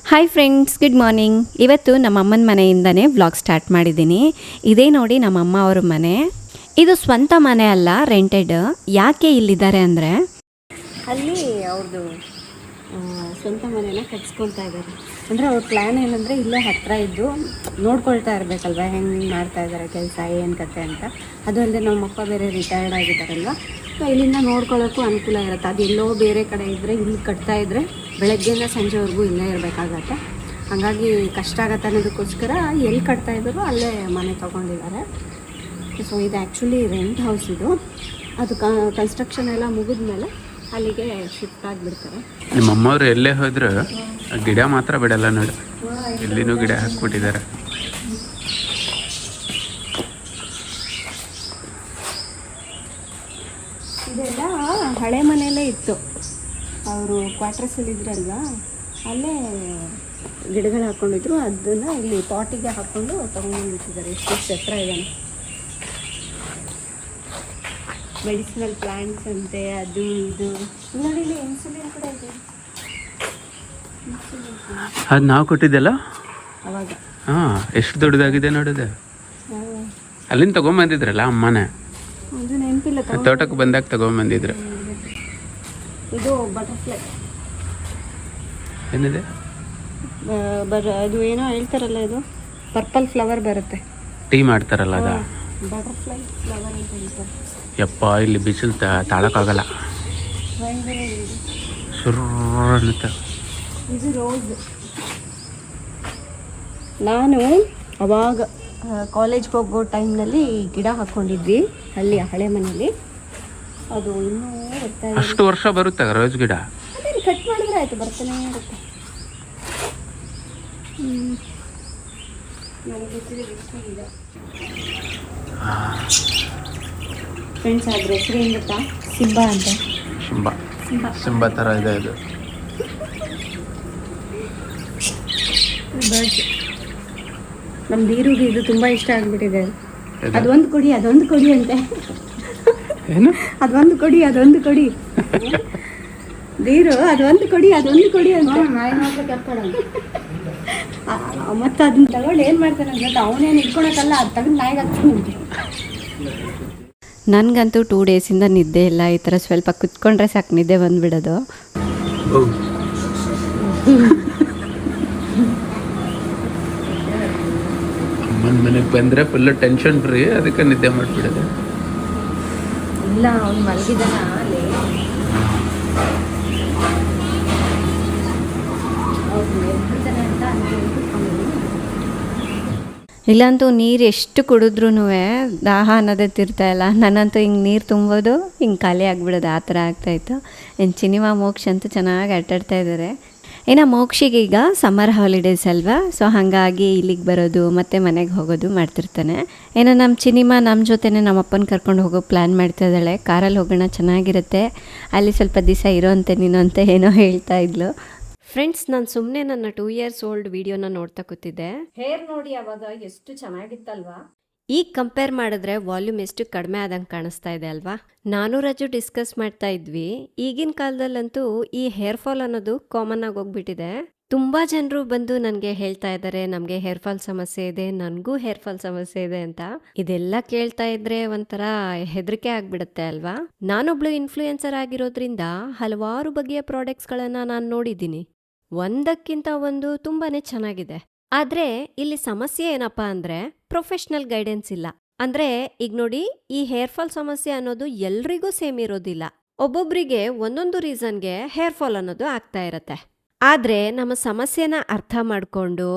Hi friends, good morning. ಇವತ್ತು ನಮ್ಮ ಅಮ್ಮನ ಮನೆಯಿಂದನೇ ವ್ಲಾಗ್ ಸ್ಟಾರ್ಟ್ ಮಾಡಿದ್ದೀನಿ. ಇದೇ ನೋಡಿ ನಮ್ಮಮ್ಮ ಅವ್ರ ಮನೆ. ಇದು ಸ್ವಂತ ಮನೆ ಅಲ್ಲ, ರೆಂಟೆಡ್. ಯಾಕೆ ಇಲ್ಲಿದ್ದಾರೆ ಅಂದರೆ ಅಲ್ಲಿ ಅವ್ರದ್ದು ಸ್ವಂತ ಮನೆನ ಕಟ್ಸ್ಕೊತಾ ಇದ್ದಾರೆ. ಅಂದರೆ ಅವ್ರ ಪ್ಲ್ಯಾನ್ ಏನಂದರೆ ಇಲ್ಲೇ ಹತ್ತಿರ ಇದ್ದು ನೋಡ್ಕೊಳ್ತಾ ಇರಬೇಕಲ್ವ, ಹೆಂಗೆ ಮಾಡ್ತಾ ಇದ್ದಾರೆ ಕೆಲಸ, ಏನು ಕತೆ ಅಂತ. ಅದು ಅಲ್ಲದೆ ನಮ್ಮಪ್ಪ ಬೇರೆ ರಿಟೈರ್ಡ್ ಆಗಿದ್ದಾರಲ್ವ, ಸೊ ಇಲ್ಲಿಂದ ನೋಡ್ಕೊಳ್ಳೋಕ್ಕೂ ಅನುಕೂಲ ಇರುತ್ತೆ. ಅದು ಎಲ್ಲೋ ಬೇರೆ ಕಡೆ ಇದ್ದರೆ ಇಲ್ಲಿ ಕಟ್ತಾ ಇದ್ದರೆ ಬೆಳಗ್ಗೆಯಿಂದ ಸಂಜೆವರೆಗೂ ಇಲ್ಲೇ ಇರಬೇಕಾಗತ್ತೆ. ಹಾಗಾಗಿ ಕಷ್ಟ ಆಗತ್ತೆ ಅನ್ನೋದಕ್ಕೋಸ್ಕರ ಎಲ್ಲಿ ಕಟ್ತಾ ಇದ್ದಾರೋ ಅಲ್ಲೇ ಮನೆ ತೊಗೊಂಡಿದ್ದಾರೆ. ಸೊ ಇದು ಆ್ಯಕ್ಚುಲಿ ರೆಂಟ್ ಹೌಸ್. ಇದು ಅದು ಕನ್ಸ್ಟ್ರಕ್ಷನ್ ಎಲ್ಲ ಮುಗಿದ ಮೇಲೆ ಅಲ್ಲಿಗೆ ಶಿಫ್ಟ್ ಆಗಿಬಿಡ್ತಾರೆ. ನಿಮ್ಮ ಅಮ್ಮವ್ರು ಎಲ್ಲೇ ಹೋದ್ರೆ ಗಿಡ ಮಾತ್ರ ಬಿಡಲ್ಲ ನೋಡಿ, ಎಲ್ಲಿನೂ ಗಿಡ ಹಾಕ್ಬಿಟ್ಟಿದ್ದಾರೆ. ಇದೆಲ್ಲ ಹಳೆ ಮನೆಯಲ್ಲೇ ಇತ್ತು. ಅವರು ಕ್ವಾರ್ಟರ್ಸಲ್ಲಿ ಇದ್ರಲ್ವ, ಅಲ್ಲೇ ಗಿಡಗಳು ಹಾಕ್ಕೊಂಡಿದ್ರು. ಅದನ್ನು ಇಲ್ಲಿ ಪಾಟಿಗೆ ಹಾಕ್ಕೊಂಡು ತೊಗೊಂಡ್ಬಿಟ್ಟಿದ್ದಾರೆ. ಎಷ್ಟು ಎತ್ತರ ಇದ್ದಾನೆ. ಮೆಡಿಸಿನಲ್ ಪ್ಲಾಂಟ್ಸ್ ಅಂತೆ, ಅದು ಇದು ನೋಡಿ. ಇಲ್ಲಿ ಇನ್ಸುಲಿನ್ ಕೂಡ ಇದೆ. ಅದು ನಾವು ಕೊಟ್ಟಿದ್ದೆಲ್ಲ ಅವಾಗ ಹಾಂ, ಎಷ್ಟು ದೊಡ್ಡದಾಗಿದೆ ನೋಡಿದೆ. ಅಲ್ಲಿಂದ ತೊಗೊಂಬಂದಿದ್ರಲ್ಲ ಅಮ್ಮನೇ, ಅದು ನೆನಪಿಲ್ಲ. ತೋಟಕ್ಕೆ ಬಂದಾಗ ತೊಗೊಂಬಂದಿದ್ರು. ಇದು ಬಟರ್ಫ್ಲೈ ಏನಿದೆ ಅದು ಏನೋ ಹೇಳ್ತಾರಲ್ಲ, ಇದು ಪರ್ಪಲ್ ಫ್ಲವರ್ ಬರುತ್ತೆ. ಟೀ ಮಾಡ್ತಾರಲ್ಲ ಅದ ಬಟರ್ಫ್ಲೈ ಫ್ಲವರ್ ಅಂತ ಹೇಳ್ತಾರೆ. ಯಪ್ಪ, ಇಲ್ಲಿ ಬಿಸಿಲು ತಾಳಕ್ಕಾಗಲ್ಲ, ಸುರ್ರ ಅನ್ನುತ್ತೆ. ಇದು ರೋಸ್. ನಾನು ಅವಾಗ ಕಾಲೇಜ್ಗೆ ಹೋಗೋ ಟೈಮ್ನಲ್ಲಿ ಗಿಡ ಹಾಕ್ಕೊಂಡಿದ್ವಿ ಅಲ್ಲಿ ಹಳೆ ಮನೇಲಿ. ಅದು ಇನ್ನೂ ಅಷ್ಟು ವರ್ಷ ಬರುತ್ತೆ ರೋಸ್ ಗಿಡ. ಅದೇ ಕಟ್ ಮಾಡಿದ್ರೆ ಆಯಿತು, ಬರ್ತಾನೆ ಇರುತ್ತೆ. ನನಗೆ ಗೊತ್ತಿದೆ ಈಗ ಫ್ರೆಂಡ್ಸ್. ಅದ್ರ ಹೆಸರು ಏನು ಗೊತ್ತಾ? ಸಿಂಬಾ ಅಂತ. ಸಿಂಬಾ ಥರ ಇದೆ ಇದು. ಬರ್ಡ್ಸ್. ನಮ್ಮ ದೀರುಗೆ ಇದು ತುಂಬ ಇಷ್ಟ ಆಗಿಬಿಟ್ಟಿದೆ. ಅದೊಂದು ಕೊಡಿ, ಅದೊಂದು ಕೊಡಿ ಅಂತೆ. ಏನು ಅದೊಂದು ಕೊಡಿ, ಅದೊಂದು ಕೊಡಿ. ದೀರು ಅದೊಂದು ಕೊಡಿ, ಅದೊಂದು ಕೊಡಿ ಅಂತ. ಮತ್ತು ಅದನ್ನ ತಗೊಂಡು ಏನು ಮಾಡ್ತಾನೆ ಅಂತ, ಅವನೇನು ಇಟ್ಕೊಳಕ್ಕಲ್ಲ, ಅದು ತಗೊಂಡು ನಾಯಿಗೆ ಹಾಕ್ತಾನಂತೆ. ನನಗಂತೂ 2 ಡೇಸಿಂದ ನಿದ್ದೆ ಇಲ್ಲ. ಈ ಥರ ಸ್ವಲ್ಪ ಕುತ್ಕೊಂಡ್ರೆ ಸಾಕು ನಿದ್ದೆ ಬಂದುಬಿಡೋದು. ಅಮ್ಮನ ಮನೆಗೆ ಬಂದರೆ ಫುಲ್ಲು ಟೆನ್ಷನ್ ಫ್ರೀ, ಅದಕ್ಕೆ ನಿದ್ದೆ ಮಾಡಿಬಿಡೋದು. ಇಲ್ಲ, ಅವ್ನು ಮಲಗಿದಾನ ಅಲ್ಲಿ. ಇಲ್ಲಂತೂ ನೀರು ಎಷ್ಟು ಕುಡಿದ್ರೂ ದಾಹ ಅನ್ನೋದೇ ತಿರ್ತಾ ಇಲ್ಲ. ನನ್ನಂತೂ ಹಿಂಗೆ ನೀರು ತುಂಬೋದು, ಹಿಂಗೆ ಖಾಲಿ ಆಗಿಬಿಡೋದು, ಆ ಥರ ಆಗ್ತಾಯಿತ್ತು. ಇನ್ನು ಚಿನಿಮಾ ಮೋಕ್ಷ ಅಂತೂ ಚೆನ್ನಾಗಿ ಆಟಾಡ್ತಾ ಇದ್ದಾರೆ. ಏನೋ ಮೋಕ್ಷಿಗೆ ಈಗ ಸಮ್ಮರ್ ಹಾಲಿಡೇಸ್ ಅಲ್ವಾ, ಸೊ ಹಾಗಾಗಿ ಇಲ್ಲಿಗೆ ಬರೋದು ಮತ್ತು ಮನೆಗೆ ಹೋಗೋದು ಮಾಡ್ತಿರ್ತಾನೆ. ಏನೋ ನಮ್ಮ ಚಿನಿಮಾ ನಮ್ಮ ಜೊತೆನೇ ನಮ್ಮ ಅಪ್ಪನ ಕರ್ಕೊಂಡು ಹೋಗೋ ಪ್ಲ್ಯಾನ್ ಮಾಡ್ತಾ ಇದ್ದಾಳೆ. ಕಾರಲ್ಲಿ ಹೋಗೋಣ, ಚೆನ್ನಾಗಿರುತ್ತೆ, ಅಲ್ಲಿ ಸ್ವಲ್ಪ ದಿವಸ ಇರೋಂತೆ ನೀನು ಅಂತ ಏನೋ ಹೇಳ್ತಾ ಇದ್ಲು. ಫ್ರೆಂಡ್ಸ್, ನಾನು ಸುಮ್ಮನೆ ನನ್ನ 2 years ಓಲ್ಡ್ ವಿಡಿಯೋನ ನೋಡ್ತಾ ಕೂತಿದ್ದೆ. ಹೇರ್ ನೋಡಿ ಅವಾಗ ಎಷ್ಟು ಚೆನ್ನಾಗಿತ್ತಲ್ವಾ. ಈಗ ಕಂಪೇರ್ ಮಾಡಿದ್ರೆ ವಾಲ್ಯೂಮ್ ಎಷ್ಟು ಕಡಿಮೆ ಆದಂಗೆ ಕಾಣಿಸ್ತಾ ಇದೆ ಅಲ್ವಾ. ನಾನು ರಜು ಡಿಸ್ಕಸ್ ಮಾಡ್ತಾ ಇದ್ವಿ, ಈಗಿನ ಕಾಲದಲ್ಲಂತೂ ಈ ಹೇರ್ ಫಾಲ್ ಅನ್ನೋದು ಕಾಮನ್ ಆಗಿ ಹೋಗ್ಬಿಟ್ಟಿದೆ. ತುಂಬ ಜನರು ಬಂದು ನನಗೆ ಹೇಳ್ತಾ ಇದ್ದಾರೆ, ನಮಗೆ ಹೇರ್ ಫಾಲ್ ಸಮಸ್ಯೆ ಇದೆ, ನನಗೂ ಹೇರ್ ಫಾಲ್ ಸಮಸ್ಯೆ ಇದೆ ಅಂತ. ಇದೆಲ್ಲ ಕೇಳ್ತಾ ಇದ್ರೆ ಒಂಥರ ಹೆದರಿಕೆ ಆಗ್ಬಿಡುತ್ತೆ ಅಲ್ವಾ. ನಾನೊಬ್ಳು ಇನ್ಫ್ಲೂಯೆನ್ಸರ್ ಆಗಿರೋದ್ರಿಂದ ಹಲವಾರು ಬಗೆಯ ಪ್ರಾಡಕ್ಟ್ಸ್ಗಳನ್ನು ನಾನು ನೋಡಿದ್ದೀನಿ. ಒಂದಕ್ಕಿಂತ ಒಂದು ತುಂಬಾನೇ ಚೆನ್ನಾಗಿದೆ. ಆದ್ರೆ ಇಲ್ಲಿ ಸಮಸ್ಯೆ ಏನಪ್ಪಾ ಅಂದ್ರೆ ಪ್ರೊಫೆಷನಲ್ ಗೈಡೆನ್ಸ್ ಇಲ್ಲ. ಅಂದ್ರೆ ಈಗ ನೋಡಿ, ಈ ಹೇರ್ ಫಾಲ್ ಸಮಸ್ಯೆ ಅನ್ನೋದು ಎಲ್ರಿಗೂ ಸೇಮ್ ಇರೋದಿಲ್ಲ. ಒಬ್ಬೊಬ್ರಿಗೆ ಒಂದೊಂದು ರೀಸನ್ಗೆ ಹೇರ್ ಫಾಲ್ ಅನ್ನೋದು ಆಗ್ತಾ ಇರತ್ತೆ. ಆದ್ರೆ ನಮ್ಮ ಸಮಸ್ಯೆನ ಅರ್ಥ ಮಾಡ್ಕೊಂಡು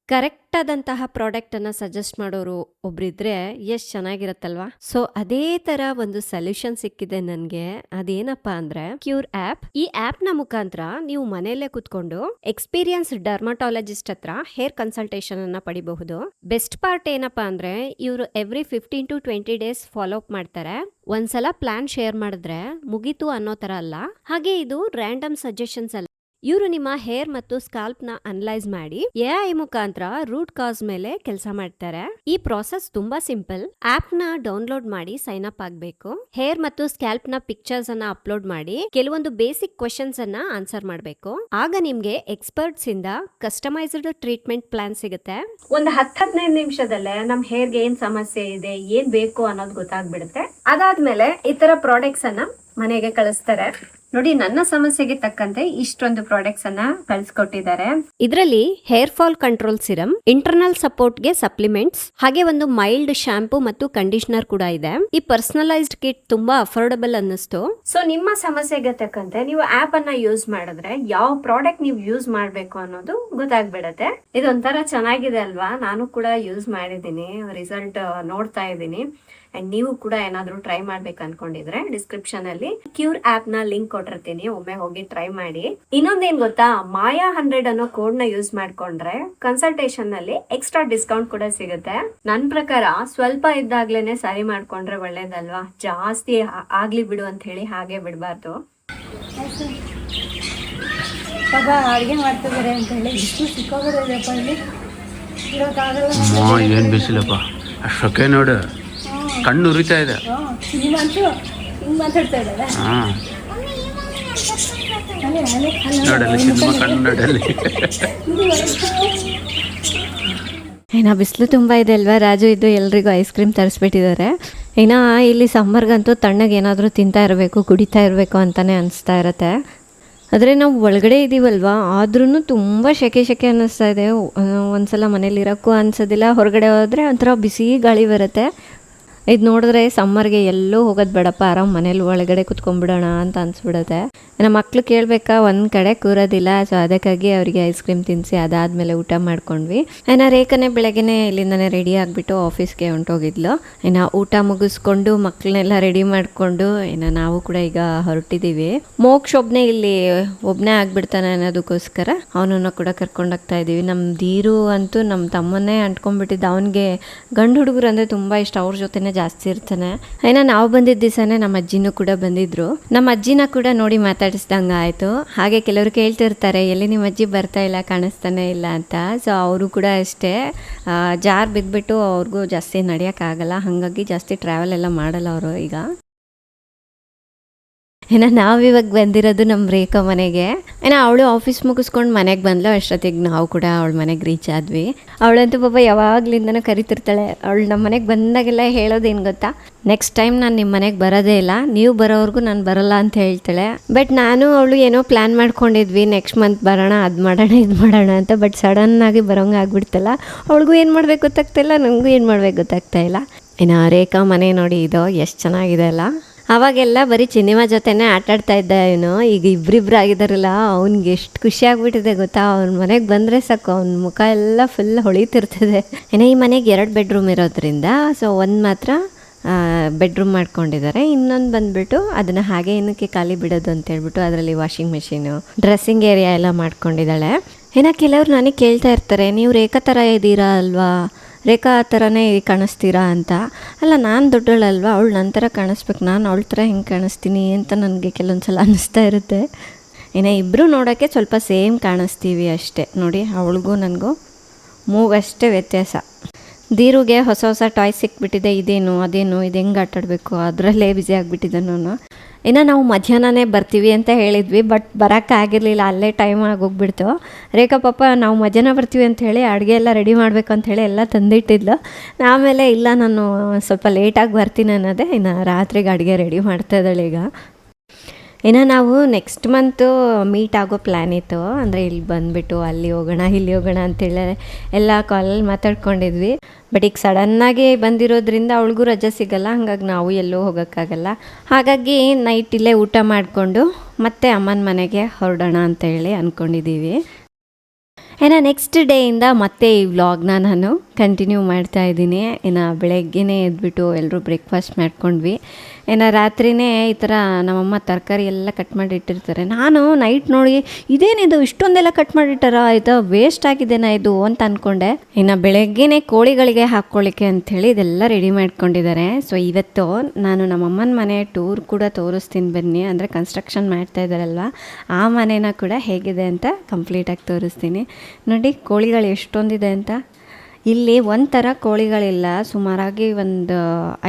ಕರೆಕ್ಟ್ ಆದಂತಹ ಪ್ರಾಡಕ್ಟ್ ಅನ್ನ ಸಜೆಸ್ಟ್ ಮಾಡೋರು ಒಬ್ರಿದ್ರೆ ಎಷ್ಟು ಚೆನ್ನಾಗಿರತ್ತಲ್ವಾ. ಸೊ ಅದೇ ತರ ಒಂದು ಸೊಲ್ಯೂಷನ್ ಸಿಕ್ಕಿದೆ ನನ್ಗೆ. ಅದೇನಪ್ಪಾ ಅಂದ್ರೆ ಕ್ಯೂರ್ ಆಪ್. ಈ ಆಪ್ ನ ಮುಖಾಂತರ ನೀವು ಮನೆಯಲ್ಲೇ ಕುತ್ಕೊಂಡು ಎಕ್ಸ್ಪೀರಿಯನ್ಸ್ ಡರ್ಮಟಾಲಜಿಸ್ಟ್ ಹತ್ರ ಹೇರ್ ಕನ್ಸಲ್ಟೇಷನ್ ಅನ್ನ ಪಡಿಬಹುದು. ಬೆಸ್ಟ್ ಪಾರ್ಟ್ ಏನಪ್ಪಾ ಅಂದ್ರೆ ಇವರು every 15 to 20 days follow up ಮಾಡ್ತಾರೆ. ಒಂದ್ಸಲ ಪ್ಲಾನ್ ಶೇರ್ ಮಾಡಿದ್ರೆ ಮುಗೀತು ಅನ್ನೋ ತರ ಅಲ್ಲ. ಹಾಗೆ ಇದು ರ್ಯಾಂಡಮ್ ಸಜೆಷನ್ಸ್ ಅಲ್ಲ, ಇವರು ನಿಮ್ಮ ಹೇರ್ ಮತ್ತು ಸ್ಕಾಲ್ಪ್ ನ ಅನಲೈಸ್ ಮಾಡಿ AI ಮುಖಾಂತರ ರೂಟ್ ಕಾಸ್ ಮೇಲೆ ಕೆಲಸ ಮಾಡ್ತಾರೆ. ಈ ಪ್ರಾಸೆಸ್ ತುಂಬಾ ಸಿಂಪಲ್. ಆಪ್ ನ ಡೌನ್ಲೋಡ್ ಮಾಡಿ ಸೈನ್ ಅಪ್ ಆಗಬೇಕು. ಹೇರ್ ಮತ್ತು ಸ್ಕಾಲ್ಪ್ ನ ಪಿಕ್ಚರ್ಸ್ ಅನ್ನ ಅಪ್ಲೋಡ್ ಮಾಡಿ ಕೆಲವೊಂದು ಬೇಸಿಕ್ ಕ್ವೆಶ್ಚನ್ಸ್ ಅನ್ನ ಆನ್ಸರ್ ಮಾಡಬೇಕು. ಆಗ ನಿಮ್ಗೆ ಎಕ್ಸ್ಪರ್ಟ್ಸ್ ಇಂದ ಕಸ್ಟಮೈಸ್ಡ್ ಟ್ರೀಟ್ಮೆಂಟ್ ಪ್ಲಾನ್ ಸಿಗುತ್ತೆ. ಒಂದು 10-15 ನಿಮಿಷದಲ್ಲೇ ನಮ್ ಹೇರ್ಗೆ ಏನ್ ಸಮಸ್ಯೆ ಇದೆ, ಏನ್ ಬೇಕು ಅನ್ನೋದು ಗೊತ್ತಾಗ್ಬಿಡುತ್ತೆ. ಅದಾದ್ಮೇಲೆ ಈ ತರ ಪ್ರಾಡಕ್ಟ್ಸ್ ಅನ್ನ ಮನೆಗೆ ಕಳಿಸ್ತಾರೆ. ನೋಡಿ, ನನ್ನ ಸಮಸ್ಯೆಗೆ ತಕ್ಕಂತೆ ಇಷ್ಟೊಂದು ಪ್ರಾಡಕ್ಟ್ಸ್ ಅನ್ನ ಕಳಿಸ್ಕೊಟ್ಟಿದ್ದಾರೆ. ಇದರಲ್ಲಿ hair fall control serum, internal support ಗೆ ಸಪ್ಲಿಮೆಂಟ್ಸ್, ಹಾಗೆ ಒಂದು ಮೈಲ್ಡ್ ಶಾಂಪೂ ಮತ್ತು ಕಂಡೀಷನರ್ ಕೂಡ ಇದೆ. ಈ ಪರ್ಸನಲೈಸ್ಡ್ ಕಿಟ್ ತುಂಬಾ ಅಫೋರ್ಡಬಲ್ ಅನ್ನಿಸ್ತು. ಸೊ ನಿಮ್ಮ ಸಮಸ್ಯೆಗೆ ತಕ್ಕಂತೆ ನೀವು ಆಪ್ ಅನ್ನ ಯೂಸ್ ಮಾಡಿದ್ರೆ ಯಾವ ಪ್ರಾಡಕ್ಟ್ ನೀವು ಯೂಸ್ ಮಾಡ್ಬೇಕು ಅನ್ನೋದು ಗೊತ್ತಾಗ್ಬಿಡತ್ತೆ. ಇದೊಂಥರ ಚೆನ್ನಾಗಿದೆ ಅಲ್ವಾ? ನಾನು ಕೂಡ ಯೂಸ್ ಮಾಡಿದ್ದೀನಿ, ರಿಸಲ್ಟ್ ನೋಡ್ತಾ ಇದ್ದೀನಿ. ಅಂಡ್ ನೀವು ಕೂಡ ಏನಾದ್ರೂ ಟ್ರೈ ಮಾಡ್ಬೇಕು ಅನ್ಕೊಂಡಿದ್ರೆ ಡಿಸ್ಕ್ರಿಪ್ಷನ್ ಅಲ್ಲಿ ಕ್ಯೂರ್ ಆಪ್ ನ ಲಿಂಕ್ ಕೊಟ್ಟಿರ್ತೀನಿ, ಒಮ್ಮೆ ಹೋಗಿ ಟ್ರೈ ಮಾಡಿ. ಇನ್ನೊಂದೇನ್ ಗೊತ್ತಾ, ಮಾಯಾ 100 ಅನ್ನೋ ಕೋಡ್ ನ ಯೂಸ್ ಮಾಡ್ಕೊಂಡ್ರೆ ಕನ್ಸಲ್ಟೇಷನ್ ನಲ್ಲಿ ಎಕ್ಸ್ಟ್ರಾ ಡಿಸ್ಕೌಂಟ್ ಕೂಡ ಸಿಗುತ್ತೆ. ನನ್ ಪ್ರಕಾರ ಸ್ವಲ್ಪ ಇದ್ದಾಗ್ಲೇನೆ ಸರಿ ಮಾಡ್ಕೊಂಡ್ರೆ ಒಳ್ಳೇದಲ್ವಾ? ಜಾಸ್ತಿ ಆಗ್ಲಿ ಬಿಡು ಅಂತ ಹೇಳಿ ಹಾಗೆ ಬಿಡ್ಬಾರ್ದು. ಅಡುಗೆ ಮಾಡ್ತಿದ್ದಾರೆ ಅಂತ ಹೇಳಿ ಬಿಸಿಲು ಸಿಕ್ಕೋಬಿಡೋದಪ್ಪ ಇಲ್ಲಿ, ಏನು ಬಿಸಿಲಪ್ಪ, ಅಷ್ಟೊಕ್ಕೆ ನೋಡು, ಕಣ್ಣು ಉರಿತಾ ಇದೆ. ನಿಮ್ಮಂತೂ ಹಿಂಗೆ ಮಾತಾಡ್ತಾ ಇದ್ದಾರೆ. ಹಾಂ, ನೋಡಲ್ಲಿ ಸಿನಿಮಾ ಕಣ್ಣು ನೋಡಲ್ಲಿ. ಏನೋ ಬಿಸಿಲು ತುಂಬ ಇದೆ ಅಲ್ವಾ ರಾಜು, ಇದು ಎಲ್ರಿಗೂ ಐಸ್ ಕ್ರೀಮ್ ತರಿಸ್ಬಿಟ್ಟಿದ್ದಾರೆ. ಏನೋ ಇಲ್ಲಿ ಸಮ್ಮರ್ಗಂತೂ ತಣ್ಣಗೆ ಏನಾದರೂ ತಿಂತಾ ಇರಬೇಕು, ಕುಡಿತಾ ಇರಬೇಕು ಅಂತಲೇ ಅನಿಸ್ತಾ ಇರತ್ತೆ. ಆದರೆ ನಾವು ಒಳಗಡೆ ಇದ್ದೀವಲ್ವ, ಆದ್ರೂ ತುಂಬ ಸೆಕೆ ಅನ್ನಿಸ್ತಾ ಇದೆ. ಒಂದ್ಸಲ ಮನೇಲಿ ಇರೋಕ್ಕೂ ಅನ್ಸೋದಿಲ್ಲ, ಹೊರಗಡೆ ಹೋದರೆ ಒಂಥರ ಬಿಸಿ ಗಾಳಿ ಬರುತ್ತೆ. ಇದು ನೋಡಿದ್ರೆ ಸಮ್ಮರ್ಗೆ ಎಲ್ಲೂ ಹೋಗೋದು ಬೇಡಪ್ಪ, ಆರಾಮ್ ಮನೇಲಿ ಒಳಗಡೆ ಕುತ್ಕೊಂಡ್ಬಿಡೋಣ ಅಂತ ಅನ್ಸ್ಬಿಡುತ್ತೆ. ನಮ್ಮ ಮಕ್ಳು ಕೇಳಬೇಕಾ, ಒಂದು ಕಡೆ ಕೂರೋದಿಲ್ಲ. ಸೊ ಅದಕ್ಕಾಗಿ ಅವರಿಗೆ ಐಸ್ ಕ್ರೀಮ್ ತಿನ್ನಿಸಿ ಅದಾದಮೇಲೆ ಊಟ ಮಾಡ್ಕೊಂಡ್ವಿ. ಇನ್ನು ರೇಖನೇ ಬೆಳಗ್ಗೆನೇ ಇಲ್ಲಿಂದನೇ ರೆಡಿ ಆಗಿಬಿಟ್ಟು ಆಫೀಸ್ಗೆ ಹೊಂಟೋಗಿದ್ಲು. ಇನ್ನು ಊಟ ಮುಗಿಸ್ಕೊಂಡು ಮಕ್ಕಳನ್ನೆಲ್ಲ ರೆಡಿ ಮಾಡಿಕೊಂಡು ಇನ್ನು ನಾವು ಕೂಡ ಈಗ ಹೊರಟಿದ್ದೀವಿ. ಮೋಕ್ಷ ಒಬ್ಬನೇ ಇಲ್ಲಿ ಒಬ್ಬನೇ ಆಗಿಬಿಡ್ತಾನೆ ಅನ್ನೋದಕ್ಕೋಸ್ಕರ ಅವನನ್ನು ಕೂಡ ಕರ್ಕೊಂಡೋಗ್ತಾ ಇದ್ದೀವಿ. ನಮ್ಮ ಧೀರು ಅಂತೂ ನಮ್ಮ ತಮ್ಮನ್ನೇ ಅಂಟ್ಕೊಂಡ್ಬಿಟ್ಟಿದ್ದ. ಅವನಿಗೆ ಗಂಡು ಹುಡುಗರು ಅಂದರೆ ತುಂಬ ಇಷ್ಟ, ಅವ್ರ ಜೊತೆನೇ ಜಾಸ್ತಿ ಇರ್ತಾನೆ. ಏನೋ ನಾವು ಬಂದಿದ್ದ ದಿವಸನೇ ನಮ್ಮ ಅಜ್ಜಿನೂ ಕೂಡ ಬಂದಿದ್ರು. ನಮ್ಮ ಅಜ್ಜಿನ ಕೂಡ ನೋಡಿ ಮಾತಾಡಿಸ್ದಂಗೆ ಆಯಿತು. ಹಾಗೆ ಕೆಲವರು ಕೇಳ್ತಿರ್ತಾರೆ, ಎಲ್ಲಿ ನಿಮ್ಮ ಅಜ್ಜಿ ಬರ್ತಾ ಇಲ್ಲ, ಕಾಣಿಸ್ತಾನೆ ಇಲ್ಲ ಅಂತ. ಸೊ ಅವರು ಕೂಡ ಅಷ್ಟೇ, ಜಾರ್ ಬಿದ್ದುಬಿಟ್ಟು ಅವ್ರಿಗೂ ಜಾಸ್ತಿ ನಡೆಯೋಕ್ಕಾಗಲ್ಲ, ಹಾಗಾಗಿ ಜಾಸ್ತಿ ಟ್ರಾವೆಲ್ ಎಲ್ಲ ಮಾಡಲ್ಲ ಅವರು. ಈಗ ಏನೋ ನಾವಿವಾಗ ಬಂದಿರೋದು ನಮ್ಮ ರೇಖಾ ಮನೆಗೆ. ಏನೋ ಅವಳು ಆಫೀಸ್ ಮುಗಿಸ್ಕೊಂಡು ಮನೆಗೆ ಬಂದ್ಲು, ಅಷ್ಟೊತ್ತಿಗೆ ನಾವು ಕೂಡ ಅವಳ ಮನೆಗೆ ರೀಚ್ ಆದ್ವಿ. ಅವಳಂತೂ ಪಾಪ ಯಾವಾಗ್ಲಿಂದನೂ ಕರಿತಿರ್ತಾಳೆ. ಅವಳು ನಮ್ಮ ಮನೆಗೆ ಬಂದಾಗೆಲ್ಲ ಹೇಳೋದೇನು ಗೊತ್ತಾ, ನೆಕ್ಸ್ಟ್ ಟೈಮ್ ನಾನು ನಿಮ್ಮ ಮನೆಗೆ ಬರೋದೇ ಇಲ್ಲ, ನೀವು ಬರೋವರೆಗೂ ನಾನು ಬರಲ್ಲ ಅಂತ ಹೇಳ್ತಾಳೆ. ಬಟ್ ನಾನು ಅವಳು ಏನೋ ಪ್ಲ್ಯಾನ್ ಮಾಡ್ಕೊಂಡಿದ್ವಿ, ನೆಕ್ಸ್ಟ್ ಮಂತ್ ಬರೋಣ, ಅದು ಮಾಡೋಣ ಇದು ಮಾಡೋಣ ಅಂತ. ಬಟ್ ಸಡನ್ನಾಗಿ ಬರೋಂಗೆ ಆಗ್ಬಿಡ್ತಲ್ಲ. ಅವಳಿಗೂ ಏನು ಮಾಡ್ಬೇಕು ಗೊತ್ತಾಗ್ತಾ ಇಲ್ಲ, ನನಗೂ ಏನು ಮಾಡ್ಬೇಕು ಗೊತ್ತಾಗ್ತಾ ಇಲ್ಲ. ಇನ್ನು ರೇಖಾ ಮನೆ ನೋಡಿ, ಇದು ಎಷ್ಟು ಚೆನ್ನಾಗಿದೆ ಅಲ್ಲ. ಅವಾಗೆಲ್ಲ ಬರೀ ಚಿನ್ನಿಮ ಜೊತೆನೇ ಆಟಾಡ್ತಾ ಇದ್ದ ಇವನು. ಈಗ ಇಬ್ಬರಿಬ್ರು ಆಗಿದಾರಲ್ಲ, ಅವ್ನಿಗೆ ಎಷ್ಟು ಖುಷಿ ಆಗ್ಬಿಟ್ಟಿದೆ ಗೊತ್ತಾ. ಅವ್ನ ಮನೆಗೆ ಬಂದರೆ ಸಾಕು, ಅವ್ನ ಮುಖ ಎಲ್ಲ ಫುಲ್ ಹೊಳಿತಿರ್ತದೆ. ಏನೋ ಈ ಮನೆಗೆ 2 ಬೆಡ್ರೂಮ್ ಇರೋದ್ರಿಂದ ಸೊ ಒಂದು ಮಾತ್ರ ಬೆಡ್ರೂಮ್ ಮಾಡ್ಕೊಂಡಿದ್ದಾರೆ, ಇನ್ನೊಂದು ಬಂದುಬಿಟ್ಟು ಅದನ್ನು ಹಾಗೆ ಏನಕ್ಕೆ ಖಾಲಿ ಬಿಡೋದು ಅಂತ ಹೇಳ್ಬಿಟ್ಟು ಅದರಲ್ಲಿ ವಾಷಿಂಗ್ ಮೆಷಿನು, ಡ್ರೆಸ್ಸಿಂಗ್ ಏರಿಯಾ ಎಲ್ಲ ಮಾಡ್ಕೊಂಡಿದ್ದಾಳೆ. ಏನೋ ಕೆಲವ್ರು ನನಗೆ ಕೇಳ್ತಾ ಇರ್ತಾರೆ, ನೀವು ರೇಖಾ ಥರ ಇದ್ದೀರಾ ಅಲ್ವಾ, ರೇಖಾ ಆ ಥರನೇ ಕಾಣಿಸ್ತೀರಾ ಅಂತ. ಅಲ್ಲ, ನಾನು ದೊಡ್ಡವಳಲ್ವಾ, ಅವಳು ನನ್ನ ಥರ ಕಾಣಿಸ್ಬೇಕು, ನಾನು ಅವಳ ಥರ ಹೆಂಗೆ ಕಾಣಿಸ್ತೀನಿ ಅಂತ ನನಗೆ ಕೆಲವೊಂದು ಸಲ ಅನ್ನಿಸ್ತಾ ಇರುತ್ತೆ. ಇನ್ನು ಇಬ್ಬರು ನೋಡೋಕ್ಕೆ ಸ್ವಲ್ಪ ಸೇಮ್ ಕಾಣಿಸ್ತೀವಿ ಅಷ್ಟೇ. ನೋಡಿ, ಅವಳಿಗೂ ನನಗೂ ಮೂಗಷ್ಟೇ ವ್ಯತ್ಯಾಸ. ಧೀರುಗೆ ಹೊಸ ಹೊಸ ಟಾಯ್ಸ್ ಸಿಕ್ಬಿಟ್ಟಿದೆ, ಇದೇನು ಅದೇನು, ಇದು ಹೆಂಗೆ ಆಟಾಡಬೇಕು ಅದರಲ್ಲೇ ಬ್ಯುಸಿ ಆಗಿಬಿಟ್ಟಿದ್ದಾನು. ಇನ್ನು ನಾವು ಮಧ್ಯಾಹ್ನನೇ ಬರ್ತೀವಿ ಅಂತ ಹೇಳಿದ್ವಿ, ಬಟ್ ಬರೋಕ್ಕಾಗಿರಲಿಲ್ಲ, ಅಲ್ಲೇ ಟೈಮ್ ಆಗೋಗ್ಬಿಡ್ತು. ರೇಖಾ ಪಾಪ ನಾವು ಮಧ್ಯಾಹ್ನ ಬರ್ತೀವಿ ಅಂತ ಹೇಳಿ ಅಡುಗೆ ಎಲ್ಲ ರೆಡಿ ಮಾಡಬೇಕು ಅಂಥೇಳಿ ಎಲ್ಲ ತಂದಿಟ್ಟಿದ್ಲು. ಆಮೇಲೆ ಇಲ್ಲ, ನಾನು ಸ್ವಲ್ಪ ಲೇಟಾಗಿ ಬರ್ತೀನಿ ಅನ್ನೋದೇ, ಇನ್ನು ರಾತ್ರಿಗೆ ಅಡುಗೆ ರೆಡಿ ಮಾಡ್ತಾ ಇದ್ದಾಳೆ ಈಗ. ಇನ್ನು ನಾವು ನೆಕ್ಸ್ಟ್ ಮಂತು ಮೀಟ್ ಆಗೋ ಪ್ಲ್ಯಾನ್ ಇತ್ತು. ಅಂದರೆ ಇಲ್ಲಿ ಬಂದುಬಿಟ್ಟು ಅಲ್ಲಿ ಹೋಗೋಣ ಇಲ್ಲಿ ಹೋಗೋಣ ಅಂತೇಳಿ ಎಲ್ಲ ಕಾಲಲ್ಲಿ ಮಾತಾಡ್ಕೊಂಡಿದ್ವಿ. ಬಟ್ ಈಗ ಸಡನ್ನಾಗಿ ಬಂದಿರೋದ್ರಿಂದ ಅವಳಿಗೂ ರಜೆ ಸಿಗಲ್ಲ, ಹಾಗಾಗಿ ನಾವು ಎಲ್ಲೂ ಹೋಗೋಕ್ಕಾಗಲ್ಲ. ಹಾಗಾಗಿ ನೈಟ್ ಇಲ್ಲೇ ಊಟ ಮಾಡಿಕೊಂಡು ಮತ್ತೆ ಅಮ್ಮನ ಮನೆಗೆ ಹೊರಡೋಣ ಅಂತೇಳಿ ಅಂದ್ಕೊಂಡಿದ್ದೀವಿ. ಇನ್ನು ನೆಕ್ಸ್ಟ್ ಡೇಯಿಂದ ಮತ್ತೆ ಈ ವ್ಲಾಗ್ನ ನಾನು ಕಂಟಿನ್ಯೂ ಮಾಡ್ತಾ ಇದ್ದೀನಿ. ಇನ್ನು ಬೆಳಗ್ಗೆನೇ ಎದ್ಬಿಟ್ಟು ಎಲ್ಲರೂ ಬ್ರೇಕ್ಫಾಸ್ಟ್ ಮಾಡ್ಕೊಂಡ್ವಿ. ರಾತ್ರಿಯೇ ಈ ಥರ ನಮ್ಮಮ್ಮ ತರಕಾರಿ ಎಲ್ಲ ಕಟ್ ಮಾಡಿ ಇಟ್ಟಿರ್ತಾರೆ. ನಾನು ನೈಟ್ ನೋಡಿ ಇದೇನಿದು ಇಷ್ಟೊಂದೆಲ್ಲ ಕಟ್ ಮಾಡಿಟ್ಟಾರ, ಆಯಿತಾ ವೇಸ್ಟ್ ಆಗಿದೆನಾ ಇದು ಅಂತ ಅಂದ್ಕೊಂಡೆ. ಇನ್ನು ಬೆಳಗ್ಗೆನೇ ಕೋಳಿಗಳಿಗೆ ಹಾಕ್ಕೊಳ್ಳಿಕ್ಕೆ ಅಂಥೇಳಿ ಇದೆಲ್ಲ ರೆಡಿ ಮಾಡ್ಕೊಂಡಿದ್ದಾರೆ. ಸೊ ಇವತ್ತು ನಾನು ನಮ್ಮಮ್ಮನ ಮನೆ ಟೂರ್ ಕೂಡ ತೋರಿಸ್ತೀನಿ ಬನ್ನಿ. ಅಂದರೆ ಕನ್ಸ್ಟ್ರಕ್ಷನ್ ಮಾಡ್ತಾ ಇದ್ದಾರಲ್ವ, ಆ ಮನೆನ ಕೂಡ ಹೇಗಿದೆ ಅಂತ ಕಂಪ್ಲೀಟಾಗಿ ತೋರಿಸ್ತೀನಿ. ನೋಡಿ ಕೋಳಿಗಳು ಎಷ್ಟೊಂದಿದೆ ಅಂತ. ಇಲ್ಲಿ ಒಂಥರ ಕೋಳಿಗಳಿಲ್ಲ, ಸುಮಾರಾಗಿ ಒಂದು